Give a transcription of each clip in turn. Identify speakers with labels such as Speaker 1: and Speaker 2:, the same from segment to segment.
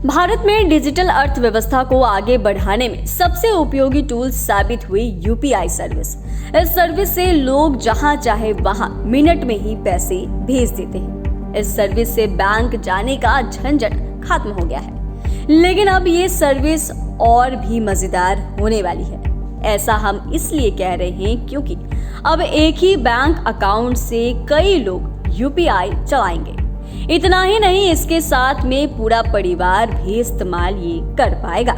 Speaker 1: भारत में डिजिटल अर्थव्यवस्था को आगे बढ़ाने में सबसे उपयोगी टूल साबित हुई यूपीआई सर्विस। इस सर्विस से लोग जहां चाहे वहां मिनट में ही पैसे भेज देते हैं। इस सर्विस से बैंक जाने का झंझट खत्म हो गया है, लेकिन अब ये सर्विस और भी मजेदार होने वाली है। ऐसा हम इसलिए कह रहे हैं क्योंकि अब एक ही बैंक अकाउंट से कई लोग यूपीआई चलाएंगे। इतना ही नहीं, इसके साथ में पूरा परिवार भी इस्तेमाल ये कर पाएगा।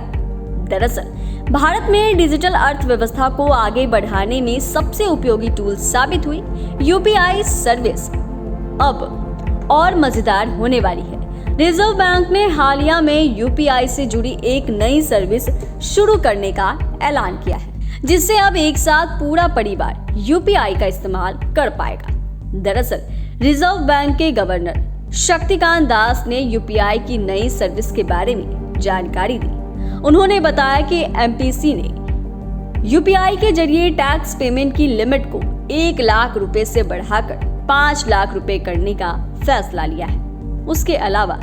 Speaker 1: दरअसल भारत में डिजिटल अर्थव्यवस्था को आगे बढ़ाने में सबसे उपयोगी टूल साबित हुई यूपीआई सर्विस अब और मजेदार होने वाली है। रिजर्व बैंक ने हालिया में यूपीआई से जुड़ी एक नई सर्विस शुरू करने का ऐलान किया है, जिससे अब एक साथ पूरा परिवार यूपीआई का इस्तेमाल कर पाएगा। दरअसल रिजर्व बैंक के गवर्नर शक्तिकांत दास ने यूपीआई की नई सर्विस के बारे में जानकारी दी। उन्होंने बताया कि एमपीसी ने यूपीआई के जरिए टैक्स पेमेंट की लिमिट को 1 लाख रुपए से बढ़ाकर 5 लाख रुपए करने का फैसला लिया है। उसके अलावा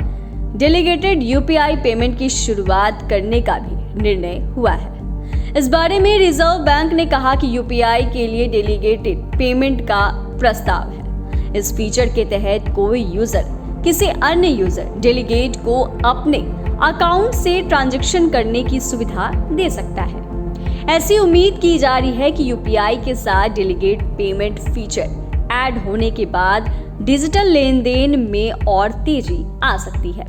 Speaker 1: डेलीगेटेड यूपीआई पेमेंट की शुरुआत करने का भी निर्णय हुआ है। इस बारे में रिजर्व बैंक ने कहा कि यूपीआई के लिए डेलीगेटेड पेमेंट का प्रस्ताव है। इस फीचर के तहत कोई यूजर किसी अन्य यूजर डेलीगेट को अपने अकाउंट से ट्रांजैक्शन करने की सुविधा दे सकता है। ऐसी उम्मीद की जा रही है कि यूपीआई के साथ डेलीगेट पेमेंट फीचर ऐड होने के बाद डिजिटल लेन देन में और तेजी आ सकती है।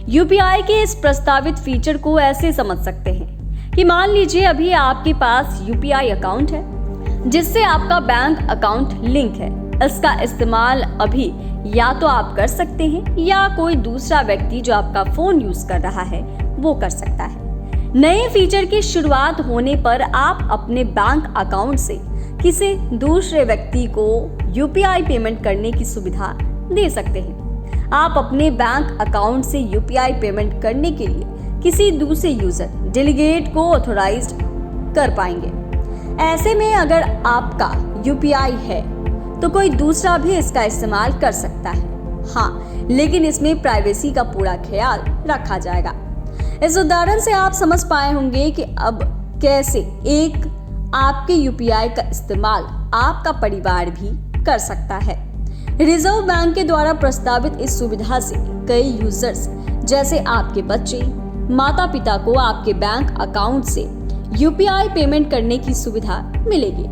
Speaker 1: यूपीआई के इस प्रस्तावित फीचर को ऐसे समझ सकते हैं कि मान लीजिए अभी आपके पास यूपीआई अकाउंट है जिससे आपका बैंक अकाउंट लिंक है। इसका इस्तेमाल अभी या तो आप कर सकते हैं या कोई दूसरा व्यक्ति जो आपका फोन यूज कर रहा है वो कर सकता है। नए फीचर की शुरुआत होने पर आप अपने बैंक अकाउंट से किसी दूसरे व्यक्ति को यूपीआई पेमेंट करने की सुविधा दे सकते हैं। आप अपने बैंक अकाउंट से यूपीआई पेमेंट करने के लिए किसी दूसरे यूजर डेलीगेट को ऑथोराइज्ड कर पाएंगे। ऐसे में अगर आपका यूपीआई है तो कोई दूसरा भी इसका इस्तेमाल कर सकता है। हाँ, लेकिन इसमें प्राइवेसी का पूरा ख्याल रखा जाएगा। इस उदाहरण से आप समझ पाए होंगे कि अब कैसे एक आपके यूपीआई का इस्तेमाल आपका परिवार भी कर सकता है। रिजर्व बैंक के द्वारा प्रस्तावित इस सुविधा से कई यूजर्स जैसे आपके बच्चे, माता पिता को आपके बैंक अकाउंट से यूपीआई पेमेंट करने की सुविधा मिलेगी।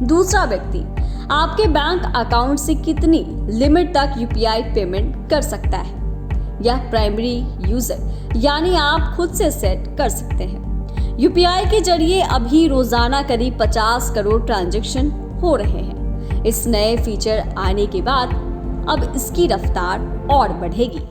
Speaker 1: दूसरा व्यक्ति आपके बैंक अकाउंट से कितनी लिमिट तक यूपीआई पेमेंट कर सकता है, यह प्राइमरी यूजर यानी आप खुद से सेट कर सकते हैं। यूपीआई के जरिए अभी रोजाना करीब 50 करोड़ ट्रांजैक्शन हो रहे हैं। इस नए फीचर आने के बाद अब इसकी रफ्तार और बढ़ेगी।